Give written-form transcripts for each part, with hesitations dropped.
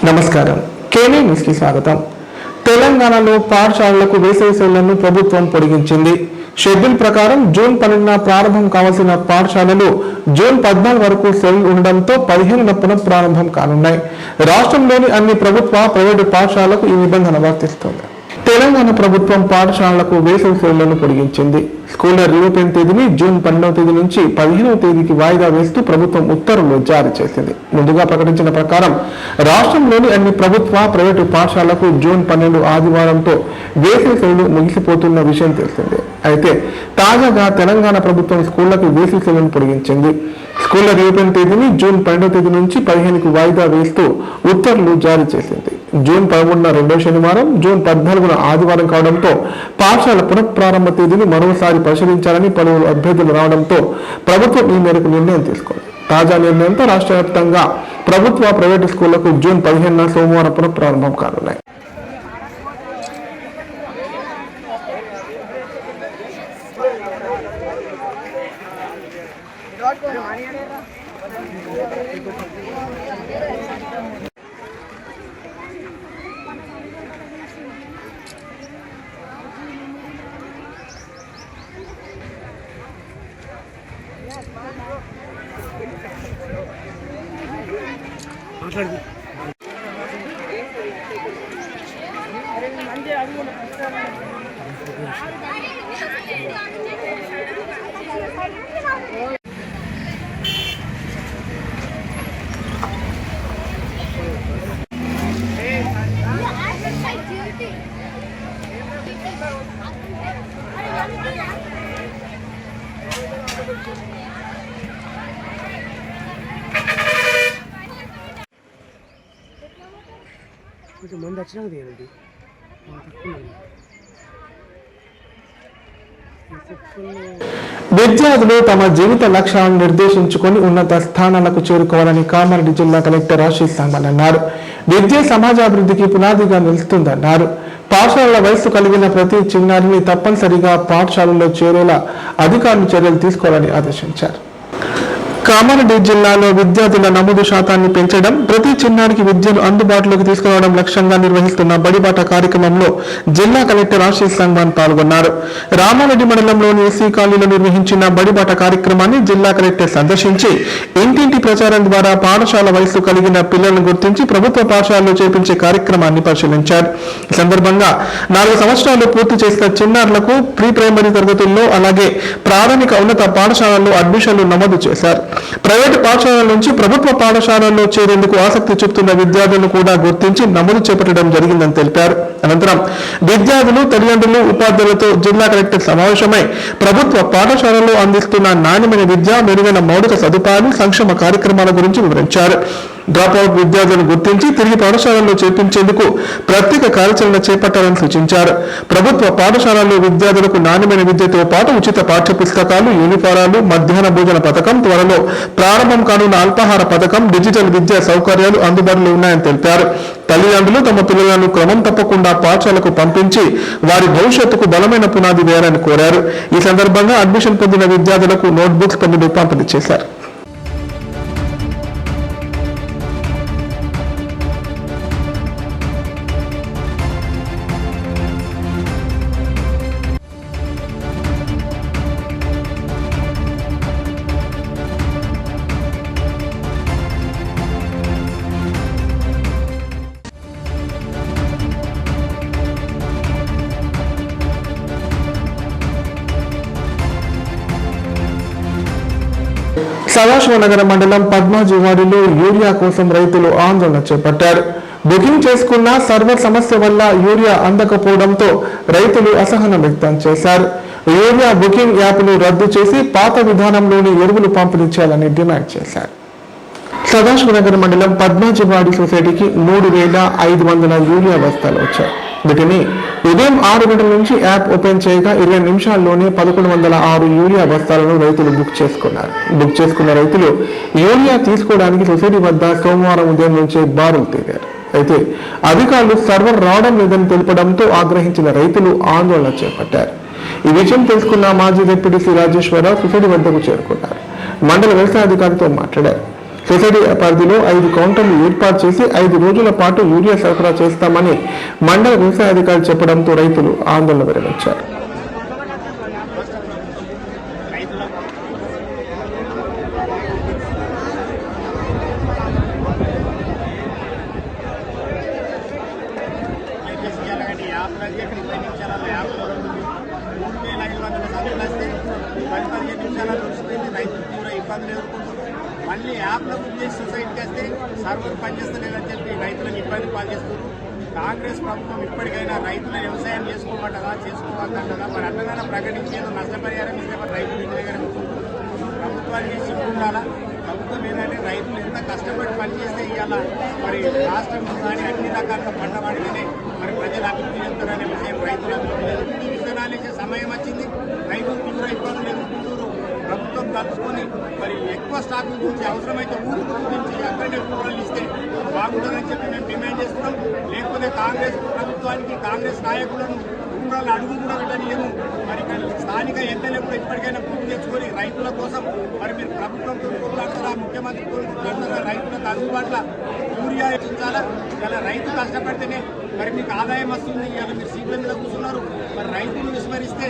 నమస్కారం. కేనీ న్యూస్ కి స్వాగతం. తెలంగాణలో పాఠశాలలకు వేసవి సెలవులను ప్రభుత్వం పొడిగించింది. షెడ్యూల్ ప్రకారం జూన్ 12న ప్రారంభం కావాల్సిన పాఠశాలలు జూన్ 14 వరకు సెలవులు ఉండడంతో 15న పునఃప్రారంభం కానున్నాయి. రాష్ట్రంలోని అన్ని ప్రభుత్వ, ప్రైవేటు పాఠశాలలకు ఈ నిబంధన వర్తిస్తుంది. తెలంగాణ ప్రభుత్వం పాఠశాలలకు వేసవి సెలవులను పొడిగించింది. స్కూళ్ల రీఓపెన్ తేదీని జూన్ 12వ తేదీ నుంచి 15వ తేదీకి వాయిదా వేస్తూ ప్రభుత్వం ఉత్తర్వులు జారీ చేసింది. ముందుగా ప్రకటించిన ప్రకారం రాష్ట్రంలోని అన్ని ప్రభుత్వ, ప్రైవేటు పాఠశాలకు జూన్ 12 ఆదివారంతో వేసవి సెలవులు ముగిసిపోతున్న విషయం తెలిసిందే. అయితే తాజాగా తెలంగాణ ప్రభుత్వం స్కూళ్లకు వేసవి సెలవులను పొడిగించింది. స్కూళ్ల రీఓపెన్ తేదీని జూన్ 12వ తేదీ నుంచి 15కి వాయిదా వేస్తూ ఉత్తర్వులు జారీ చేసింది. జూన్ 13న రెండో శనివారం, జూన్ 14న ఆదివారం కావడంతో పాఠశాల పునఃప్రారంభ తేదీని మరోసారి పరిశీలించాలని పలువురు అభ్యర్థులు రావడంతో ప్రభుత్వం ఈ మేరకు నిర్ణయం తీసుకుంది. తాజా నిర్ణయంతో రాష్ట్ర వ్యాప్తంగా ప్రభుత్వ, ప్రైవేటు స్కూళ్లకు జూన్ 15న సోమవారం పునఃప్రారంభం కానున్నాయి. కొంచెం మంది వచ్చినాక తీయండి. విద్యార్థులు తమ జీవిత లక్ష్యాలను నిర్దేశించుకొని ఉన్నత స్థానాలకు చేరుకోవాలని కామారెడ్డి జిల్లా కలెక్టర్ ఆశీష్ సాంబన్ అన్నారు. విద్య సమాజాభివృద్ధికి పునాదిగా నిలుస్తుందన్నారు. పాఠశాలల వయస్సు కలిగిన ప్రతి చిన్నారిని తప్పనిసరిగా పాఠశాలలో చేరేలా అధికారులు చర్యలు తీసుకోవాలని ఆదేశించారు. కామారెడ్డి జిల్లాలో విద్యార్థుల నమోదు శాతాన్ని పెంచడం, ప్రతి చిన్నారికి విద్యను అందుబాటులోకి తీసుకురావడం లక్ష్యంగా నిర్వహిస్తున్న బడిబాట కార్యక్రమంలో జిల్లా కలెక్టర్ ఆశీష్ సంగ్వాన్ పాల్గొన్నారు. రామారెడ్డి మండలంలోని ఎస్సీ కాలనీలో నిర్వహించిన బడిబాట కార్యక్రమాన్ని జిల్లా కలెక్టర్ సందర్శించి ఇంటింటి ప్రచారం ద్వారా పాఠశాల వయస్సు కలిగిన పిల్లలను గుర్తించి ప్రభుత్వ పాఠశాలలో చేపించే కార్యక్రమాన్ని పరిశీలించారు. ఈ సందర్భంగా 4 సంవత్సరాలు పూర్తి చేసిన చిన్నారులకు ప్రీ ప్రైమరీ తరగతుల్లో, అలాగే ప్రాథమిక ఉన్నత పాఠశాలల్లో అడ్మిషన్లు నమోదు చేశారు. ప్రైవేటు పాఠశాలల నుంచి ప్రభుత్వ పాఠశాలల్లో చేరేందుకు ఆసక్తి చూపుతున్న విద్యార్థులను కూడా గుర్తించి నమోదు చేపట్టడం జరిగిందని తెలిపారు. అనంతరం విద్యార్థులు, తల్లిదండ్రులు, ఉపాధ్యాయులతో జిల్లా కలెక్టర్ సమావేశమై ప్రభుత్వ పాఠశాలల్లో అందిస్తున్న నాణ్యమైన విద్య, మెరుగైన మౌలిక సదుపాయాలు, సంక్షేమ కార్యక్రమాల గురించి వివరించారు. డ్రాప్అవుట్ విద్యార్థులను గుర్తించి తిరిగి పాఠశాలల్లో చేర్పించేందుకు ప్రత్యేక కార్యాచరణ చేపట్టాలని సూచించారు. ప్రభుత్వ పాఠశాలల్లో విద్యార్థులకు నాణ్యమైన విద్యతో పాటు ఉచిత పాఠ్య పుస్తకాలు, యూనిఫారాలు, మధ్యాహ్న భోజన పథకం, త్వరలో ప్రారంభం కానున్న అల్పాహార పథకం, డిజిటల్ విద్యా సౌకర్యాలు అందుబాటులో ఉన్నాయని తెలిపారు. తల్లిదండ్రులు తమ పిల్లలను క్రమం తప్పకుండా పాఠశాలకు పంపించి వారి భవిష్యత్తుకు బలమైన పునాది వేయాలని కోరారు. ఈ సందర్భంగా అడ్మిషన్ పొందిన విద్యార్థులకు నోట్బుక్స్ పంపిణీ చేశారు. సదాశివనగర మండలం పద్మాజివాడిలో యూరియా కోసం రైతులు ఆందోళన చేపట్టారు. బుకింగ్ చేసుకున్న సర్వర్ సమస్య వల్ల యూరియా అందకపోవడంతో రైతులు అసహనం వ్యక్తం చేశారు. యూరియా బుకింగ్ యాప్ను రద్దు చేసి పాత విధానంలోని ఎరువులు పంపిణీ చేయాలని డిమాండ్ చేశారు. సదాశివనగర మండలం పద్మాజివాడి సొసైటీకి 3,500 యూరియా బస్తాలు వచ్చాయి. వీటిని ఉదయం 6 గంటల నుంచి యాప్ ఓపెన్ చేయగా 20 నిమిషాల్లోనే 1106 యూరియా బస్తాలను రైతులు బుక్ చేసుకున్నారు. బుక్ చేసుకున్న రైతులు యూరియా తీసుకోవడానికి సొసైటీ వద్ద సోమవారం ఉదయం నుంచే బారులు తీరారు. అయితే అధికారులు సర్వర్ రావడం లేదని తెలపడంతో ఆగ్రహించిన రైతులు ఆందోళన చేపట్టారు. ఈ విషయం తెలుసుకున్న మాజీ డిప్యూటీ రాజేశ్వరరావు సొసైటీ వద్దకు చేరుకున్నారు. మండల వ్యవసాయ అధికారితో మాట్లాడారు. సొసైటీ పరిధిలో 5 కౌంటర్లు ఏర్పాటు చేసి 5 రోజుల పాటు యూరియా సరఫరా చేస్తామని మండల వ్యవసాయ అధికారి చెప్పడంతో రైతులు ఆందోళన విరమించారు. మళ్ళీ యాప్లో బుక్ చేసి సొసైటీకి వస్తే సర్వర్ పనిచేస్తలేదని చెప్పి రైతులను ఇబ్బంది పాల్చేస్తున్నారు. కాంగ్రెస్ ప్రభుత్వం ఇప్పటికైనా రైతుల వ్యవసాయం చేసుకోమంటదా చేసుకోవద్దంటదా మరి అన్నదాన ప్రకటించేదో నష్టపరిహారం ఇస్తే మరి రైతులు ఇంటి దగ్గర ప్రభుత్వానికి సిగ్గు ఉండాలా. ప్రభుత్వం ఏంటంటే రైతులు ఎంత కష్టపడి పనిచేస్తే ఇవాళ మరి రాష్ట్రం కానీ అన్ని రకాలుగా పంటవాడితేనే మరి ప్రజలు అభివృద్ధి చెందుతారనే విషయం రైతులు అభివృద్ధి విత్తనాలు ఇచ్చే సమయం వచ్చింది. రైతులు తీవ్ర ఇబ్బందులు ఎదుర్కొంటున్నారు. ప్రభుత్వం కలుసుకొని మరి ఎక్కువ స్టాక్ గురించి అవసరమైతే ఊరు గురించి అక్కడే కూరలు ఇస్తే బాగుంటుందని చెప్పి మేము డిమాండ్ చేస్తున్నాం. లేకపోతే కాంగ్రెస్ ప్రభుత్వానికి కాంగ్రెస్ నాయకులను ఊరాలు అడుగు కూడా పెట్టనియము. మరి స్థానిక ఎమ్మెల్యే కూడా ఇప్పటికైనా పూర్తి తెచ్చుకొని రైతుల కోసం మరి మీరు ప్రభుత్వంతో కొట్లాడతారా, ముఖ్యమంత్రితో కొట్లాడతారా, రైతులకు అందుబాటులో యూరియా ఇచ్చాలా. ఇలా రైతు కష్టపడితేనే మరి మీకు ఆదాయం వస్తుంది. ఇలా మీరు సీట్ల మీద కూర్చున్నారు. మరి రైతులు విస్మరిస్తే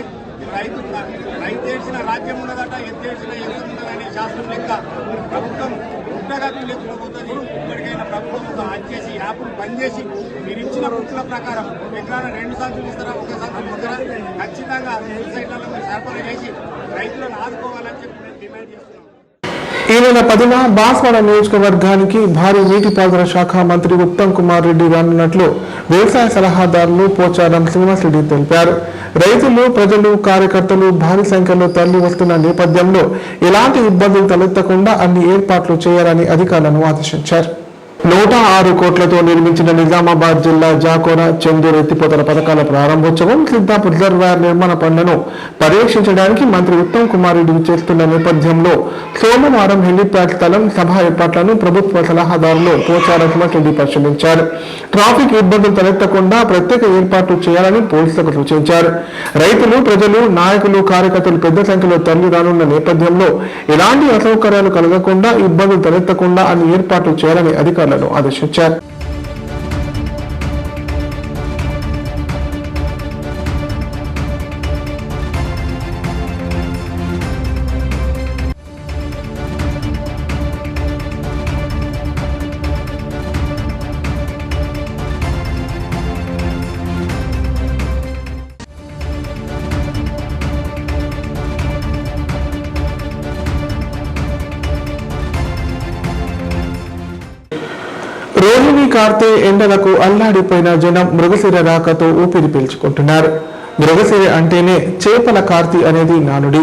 రైతు ఏడ్చిన రాజ్యం ఉండదట, ఎత్తేడ్చిన ఎంత ఉండదనే శాస్త్రం లెక్క ప్రభుత్వం గుట్టగా పీలెత్తుకోబోతుంది. ఇప్పటికైనా ప్రభుత్వం చేసి యాప్ను బంద్ చేసి మీరు ఇచ్చిన బుక్కుల ప్రకారం ఎక్కడైనా 2 సంచులు ఇస్తారా, 1 సంచులు ఇస్తారా, ఖచ్చితంగా సొసైటీలలో మీరు సరఫరా చేసి రైతులను ఆదుకోవాలని చెప్పి మేము డిమాండ్ చేస్తున్నాం. ఈ నెల 10న బాన్స్వాడ నియోజకవర్గానికి భారీ నీటిపారుదల శాఖ మంత్రి ఉత్తమ్ కుమార్ రెడ్డి రానున్నట్లు వ్యవసాయ సలహాదారులు పోచారం శ్రీనివాసరెడ్డి తెలిపారు. రైతులు, ప్రజలు, కార్యకర్తలు భారీ సంఖ్యలో తరలి వస్తున్న నేపథ్యంలో ఎలాంటి ఇబ్బందులు తలెత్తకుండా అన్ని ఏర్పాట్లు చేయాలని అధికారులను ఆదేశించారు. 106 కోట్లతో నిర్మించిన నిజామాబాద్ జిల్లా జాకోర, చెందూరు ఎత్తిపోతల పథకాల ప్రారంభోత్సవం, సిద్ధాపూర్ రిజర్వాయర్ నిర్మాణ పనులను పర్యవేక్షించడానికి మంత్రి ఉత్తమ్ కుమార్ రెడ్డి చేస్తున్న నేపథ్యంలో సోమవారం హెలిప్యాడ్ స్థలం, సభ ఏర్పాట్లను ప్రభుత్వ సలహాదారులు పోచారం రెడ్డి పరిశీలించారు. ట్రాఫిక్ ఇబ్బందులు తలెత్తకుండా ప్రత్యేక ఏర్పాట్లు చేయాలని పోలీసులకు సూచించారు. రైతులు, ప్రజలు, నాయకులు, కార్యకర్తలు పెద్ద సంఖ్యలో తరలి రానున్న నేపథ్యంలో ఎలాంటి అసౌకర్యాలు కలగకుండా, ఇబ్బందులు తలెత్తకుండా అన్ని ఏర్పాట్లు చేయాలని అధికారులు ఆదేశించారు. రోహిణి కార్తె ఎండలకు అల్లాడిపోయిన జనం మృగశిర రాకతో ఊపిరి పీల్చుకుంటున్నారు. మృగశిర అంటేనే చేపల కార్తీ అనేది నానుడి.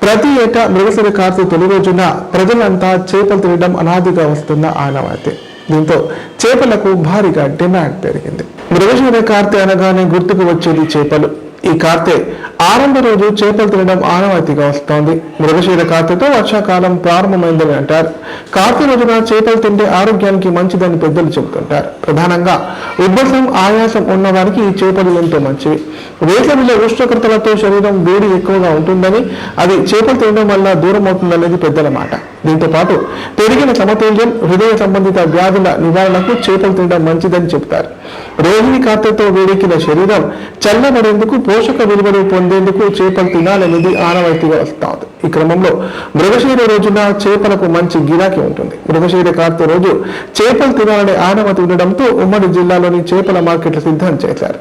ప్రతి ఏటా మృగశిర కార్తీ తొలి రోజున ప్రజలంతా చేపలు తినడం అనాదిగా వస్తున్న ఆనవాయితీ. దీంతో చేపలకు భారీగా డిమాండ్ పెరిగింది. మృగశిర కార్తె అనగానే గుర్తుకు వచ్చేది చేపలు. ఈ కార్తె ఆరంభ రోజు చేపలు తినడం ఆనవాయితీగా వస్తోంది. మృగశిర కార్తెతో వర్షాకాలం ప్రారంభమైందని అంటారు. కార్తె రోజున చేపలు తింటే ఆరోగ్యానికి మంచిదని పెద్దలు చెబుతుంటారు. ప్రధానంగా ఉబ్బసం, ఆయాసం ఉన్నవారికి ఈ చేపలు ఎంతో మంచివి. వేసవిలో ఉష్ణోగ్రతలతో శరీరం వేడి ఎక్కువగా ఉంటుందని, అది చేపలు తినడం వల్ల దూరం అవుతుందనేది పెద్దల మాట. దీంతో పాటు పెరిగిన సమతుల్యం, హృదయ సంబంధిత వ్యాధుల నివారణకు చేపలు తినడం మంచిదని చెబుతారు. రోహిణి కార్తెతో వేడెక్కిన శరీరం చల్లబడేందుకు, పోషక విలువలు పొందేందుకు చేపలు తినాలనేది ఆనవాయితీగా వస్తుంది. ఈ క్రమంలో మృగశిర రోజున చేపలకు మంచి గిరాకీ ఉంటుంది. మృగశిర కార్తె రోజు చేపలు తినాలనే ఆనవాయితీ ఉండడంతో ఉమ్మడి జిల్లాలోని చేపల మార్కెట్లు సిద్ధం చేశారు.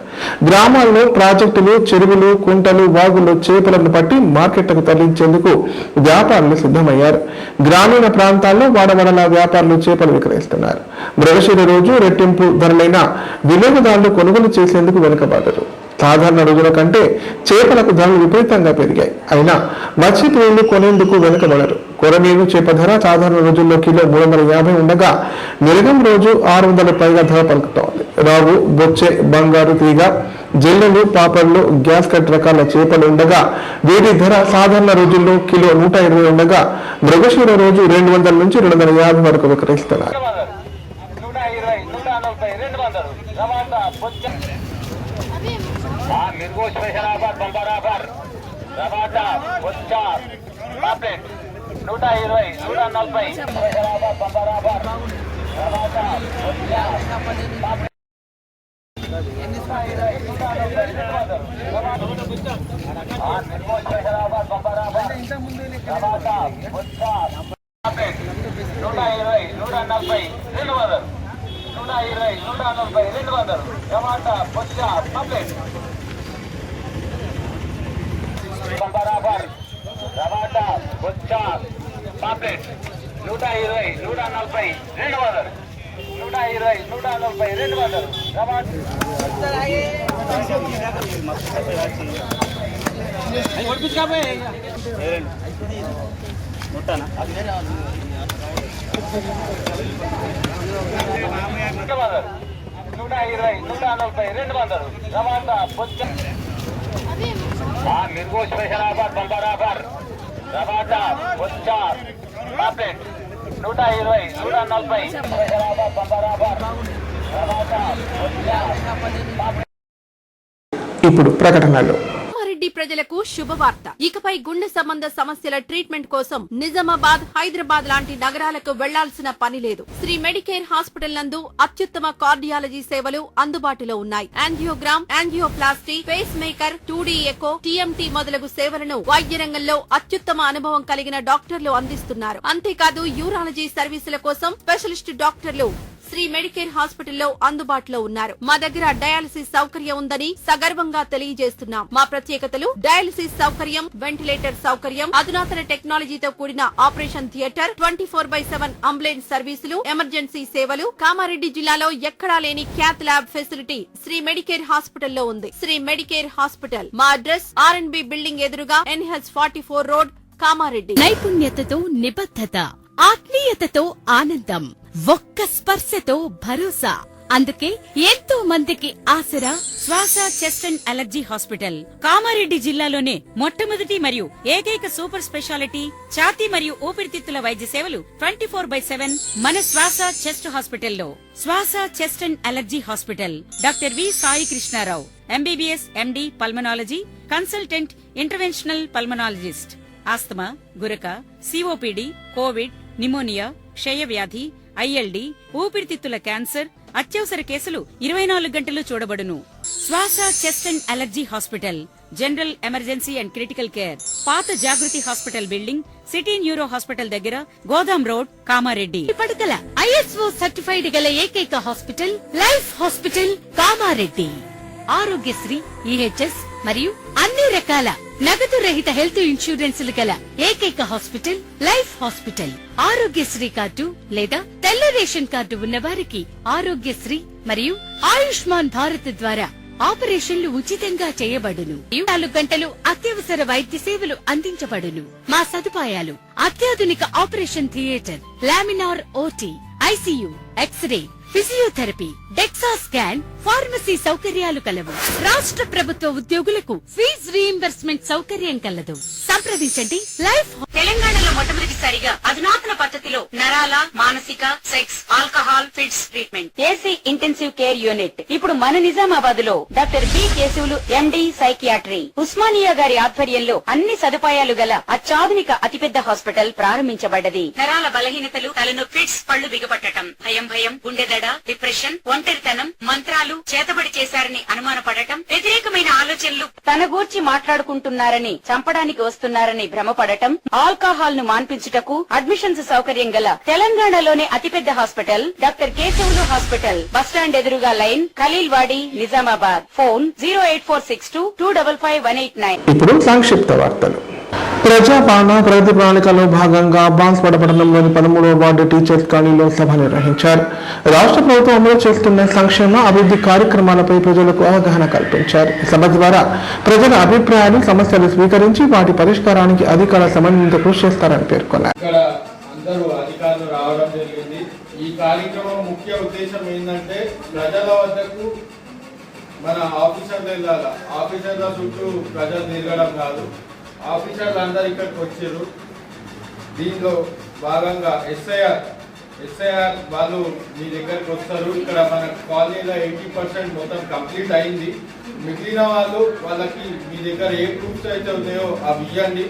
గ్రామాల్లో ప్రాజెక్టులు, చెరువులు, కుంటలు, వాగుల్లో చేపలను పట్టి మార్కెట్లకు తరలించేందుకు వ్యాపారులు సిద్ధమయ్యారు. గ్రామీణ ప్రాంతాల్లో వాడవడల వ్యాపారులు చేపలు విక్రయిస్తున్నారు. మృగశిర రోజు రెట్టింపు ధరలైన వినియోగదారులు కొనుగోలు చేసేందుకు వెనుకబడ్డారు. సాధారణ రోజుల కంటే చేపలకు ధరలు విపరీతంగా పెరిగాయి. అయినా మత్స్యప్రియులు కొనేందుకు వెనుకబడరు. కొరమీను చేప ధర సాధారణ రోజుల్లో కిలో 350 ఉండగా, మిరగం రోజు 600 పైగా ధర పలుకుతోంది. రాగు, బొచ్చె, బంగారు తీగ, జల్లెలు, పాపర్లు, గ్యాస్ కట్ రకాల చేపలు ఉండగా, వీటి ధర సాధారణ రోజుల్లో కిలో 120 ఉండగా, మృగశిర రోజు 200 నుంచి 250 వరకు విక్రయిస్తున్నారు. मिर्गो स्पेशल ऑफर, बंपर ऑफर, रवाटा, बच्चा, पापलेट నిర్గోష్ స్పెషలాబాద్ బంబరాబాద్ టమాటా బొచ్చా పాప్లెట్ 120 140 స్పెషలాబాద్ బంబరాబాద్ టమాటా బొచ్చా పాప్లెట్. ఇప్పుడు ప్రకటనలు. కామారెడ్డి ప్రజలకు శుభవార్త. ఇకపై గుండె సంబంధ సమస్యల ట్రీట్మెంట్ కోసం నిజామాబాద్, హైదరాబాద్ లాంటి నగరాలకు వెళ్లాల్సిన పని లేదు. శ్రీ మెడికేర్ హాస్పిటల్ నందు అత్యుత్తమ కార్డియాలజీ సేవలు అందుబాటులో ఉన్నాయి. Angiogram, angioplasty, pacemaker, 2D echo, TMT మొదలగు సేవలను వైద్య రంగంలో అత్యుత్తమ అనుభవం కలిగిన డాక్టర్లు అందిస్తున్నారు. అంతేకాదు యూరాలజీ సర్వీసుల కోసం స్పెషలిస్ట్ డాక్టర్లు శ్రీ మెడికేర్ హాస్పిటల్లో అందుబాటులో ఉన్నారు. మా దగ్గర డయాలసిస్ సౌకర్యం ఉందని సగర్వంగా తెలియజేస్తున్నాం. మా ప్రత్యేకతలు: డయాలసిస్ సౌకర్యం, వెంటిలేటర్ సౌకర్యం, అధునాతన టెక్నాలజీతో కూడిన operation theatre, 24/7 ambulance services, emergency సేవలు. కామారెడ్డి జిల్లాలో ఎక్కడా లేని cath lab facility Shri medicare హాస్పిటల్లో ఉంది. శ్రీ మెడికేర్ హాస్పిటల్ మా అడ్రస్ R&B బిల్డింగ్ ఎదురుగా NH44 రోడ్, కామారెడ్డి. నైపుణ్యతతో నిబద్ధత, ఆత్మీయతతో ఆనందం, ఒక్క స్పర్శతో భరోసా. అందుకే ఎంతో మందికి ఆసరా శ్వాస chest and allergy hospital. Kamareddy జిల్లాలోనే మొట్టమొదటి మరియు ఏకైక సూపర్ స్పెషాలిటీ ఛాతీ మరియు ఊపిరితిత్తుల వైద్య సేవలు 24/7 మన శ్వాస చెస్ట్ హాస్పిటల్లో. Swasa chest and allergy hospital. Doctor V Sai Krishnarao, MBBS MD pulmonology, consultant interventional pulmonologist. Asthma, గురక, COPD, కోవిడ్, నిమోనియా, క్షయవ్యాధి, ILD, ఊపిరితిత్తుల క్యాన్సర్, అత్యవసర కేసులు 24 గంటలు చూడబడును. Swasa chest and allergy hospital. General emergency and critical care. పాత Jagruthi hospital building, city neuro hospital దగ్గర, Godam road, Kamareddy. పడకల ISO సర్టిఫైడ్ గల ఏకైక hospital life hospital, Kamareddy. Aarogyasri, EHS మరియు అన్ని రకాల నగదు రహిత హెల్త్ ఇన్సూరెన్సులు గల ఏకైక hospital life hospital. Aarogyasri card లేదా తెల్ల రేషన్ కార్డు ఉన్న వారికి ఆరోగ్యశ్రీ మరియు ఆయుష్మాన్ భారత్ ద్వారా ఆపరేషన్లు ఉచితంగా చేయబడును. 24 గంటలు అత్యవసర వైద్య సేవలు అందించబడును. మా సదుపాయాలు: అత్యాధునిక operation theatre, laminar OT, ICU, x ray, physiotherapy, dexa scan, pharmacy సౌకర్యాలు కలవు. రాష్ట్ర ప్రభుత్వ ఉద్యోగులకు ఫీజు రీయింబర్స్మెంట్ సౌకర్యం కలదు. సంప్రదించండి. లైఫ్. తెలంగాణలో మొట్టమొదటిసారిగా అధునాతన పద్ధతిలో నరాల, మానసిక, sex, alcohol, fits treatment, AC intensive care unit ఇప్పుడు మన నిజామాబాద్ లో doctor B Keshavulu MD psychiatry, Osmania గారి ఆధ్వర్యంలో అన్ని సదుపాయాలు గల అత్యాధునిక అతిపెద్ద హాస్పిటల్ ప్రారంభించబడ్డది. నరాల బలహీనతలు, తలనొప్పి, ఫిట్స్, పళ్లు బిగపట్టడం, భయం, గుండెదడ, డిప్రెషన్, ఒంటరితనం, మంత్రాలు చేతబడి చేశారని అనుమానపడటం, వ్యతిరేకమైన ఆలోచనలు, తన గూర్చి మాట్లాడుకుంటున్నారని, చంపడానికి వస్తున్నారని భ్రమపడటం, ఆల్కహాల్ ను మాన్పించుటకు అడ్మిషన్స్ సౌకర్యం గల తెలంగాణలోనే అతిపెద్ద hospital doctor Keshavulu hospital. Bus stand ఎదురుగా లైన్, ఖలీల్వాడి, నిజామాబాద్. ఫోన్ 08462255189. ఇప్పుడు సంక్షిప్త వార్తలు. ప్రజాపాలన ప్రగతి ప్రణాళికలో భాగంగా బాన్స్వాడ పట్టణంలోని 13వ వార్డు టీచర్స్ కాలనీలో సభ నిర్వహించారు. రాష్ట్ర ప్రభుత్వం అమలు చేస్తున్న సంక్షేమ అభివృద్ధి కార్యక్రమాలపై ప్రజలకు అవగాహన కల్పించారు. ఈ సభ ద్వారా ప్రజల అభిప్రాయాలు, సమస్యలు స్వీకరించి వాటి పరిష్కారానికి అధికారుల సమన్వయంతో కృషి చేస్తారని పేర్కొన్నారు. ఇక్కడ అందరూ అధికారులు రావడం జరిగింది. ఈ కార్యక్రమం ముఖ్య ఉద్దేశం ఏంటంటే ప్రజల వద్దకు మన ఆఫీసర్లు వెళ్ళాలి. ఆఫీసర్ల చుట్టూ ప్రజలు తిరగడం కాదు. ఆఫీసర్లు అందరు ఇక్కడికి వచ్చారు. దీనిలో భాగంగా ఎస్ఐఆర్ వాళ్ళు మీ దగ్గరికి వస్తారు. ఇక్కడ మన కాలనీలో 80% మొత్తం కంప్లీట్ అయింది. మిగిలిన వాళ్ళకి మీ దగ్గర ఏ ప్రూఫ్స్ అయితే ఉన్నాయో అవి ఇవ్వండి.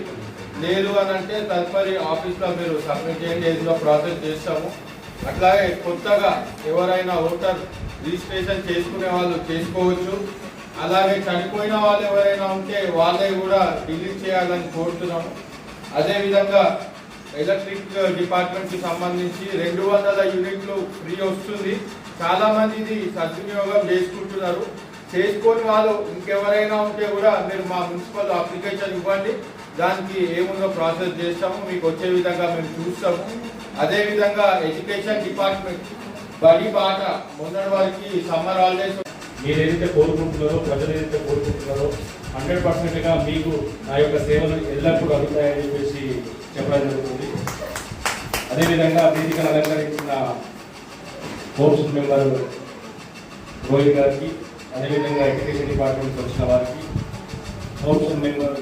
లేదు అని అంటే తదుపరి ఆఫీస్లో మీరు సబ్మిట్ చేయండి, ఏదో ప్రాసెస్ చేస్తాము. అట్లాగే కొత్తగా ఎవరైనా ఓటర్ రిజిస్ట్రేషన్ చేసుకునే వాళ్ళు చేసుకోవచ్చు. అలాగే చనిపోయిన వాళ్ళు ఎవరైనా ఉంటే వాళ్ళే కూడా డిలీట్ చేయాలని కోరుతున్నాము. అదేవిధంగా ఎలక్ట్రిక్ డిపార్ట్మెంట్కి సంబంధించి 200 యూనిట్లు ఫ్రీ వస్తుంది. చాలామంది ఇది సద్వినియోగం చేసుకుంటున్నారు. చేసుకొని వాళ్ళు ఇంకెవరైనా ఉంటే కూడా మీరు మా మున్సిపల్ అప్లికేషన్ ఇవ్వండి, దానికి ఏముందో ప్రాసెస్ చేస్తాము, మీకు వచ్చే విధంగా మేము చూస్తాము. అదేవిధంగా ఎడ్యుకేషన్ డిపార్ట్మెంట్ బడి బాట మొన్నటి వారికి సమ్మర్ హాలిడేస్ మీరు ఏదైతే కోరుకుంటున్నారో, ప్రజలు ఏదైతే కోరుకుంటున్నారో 100%గా మీకు నా యొక్క సేవలు ఎల్లప్పుడూ అందుతాయని చెప్పేసి చెప్పడం జరుగుతుంది. అదేవిధంగా వేదికను అలంకరించిన కౌన్సిల్ మెంబర్ రోహిత్ గారికి, అదేవిధంగా ఎడ్యుకేషన్ డిపార్ట్మెంట్ వచ్చిన వారికి, కౌన్సిల్ మెంబర్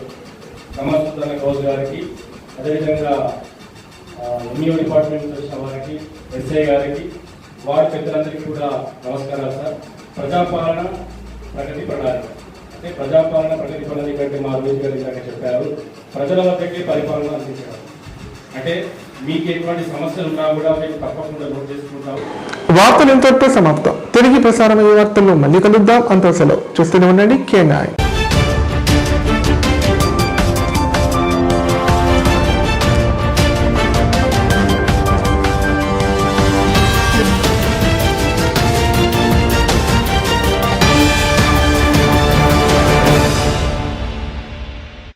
రమాసుద్దన గౌజ్ గారికి, అదేవిధంగా ఎంఈఓ డిపార్ట్మెంట్ వచ్చిన వారికి, ఎస్ఐ గారికి, వార్డు పెద్దలందరికీ కూడా నమస్కారాలు సార్. ప్రజాపాలన ప్రగతి ప్రణాళిక అంటే ప్రజాపాలన ప్రగతి ప్రణాళిక అంటే మా రోజు గారు ఇందాక చెప్పారు, ప్రజల వద్దకే పరిపాలన అందించడం. అంటే మీకు ఎటువంటి సమస్యలు ఉన్నా కూడా మేము తప్పకుండా నోట్ చేసుకుంటాం. వార్తలు ఇంతటితో సమాప్తం. తిరిగి ప్రసారమయ్యే వార్తల్లో మళ్ళీ కలుద్దాం. అంత సెలవు. చూస్తూనే ఉండండి K9.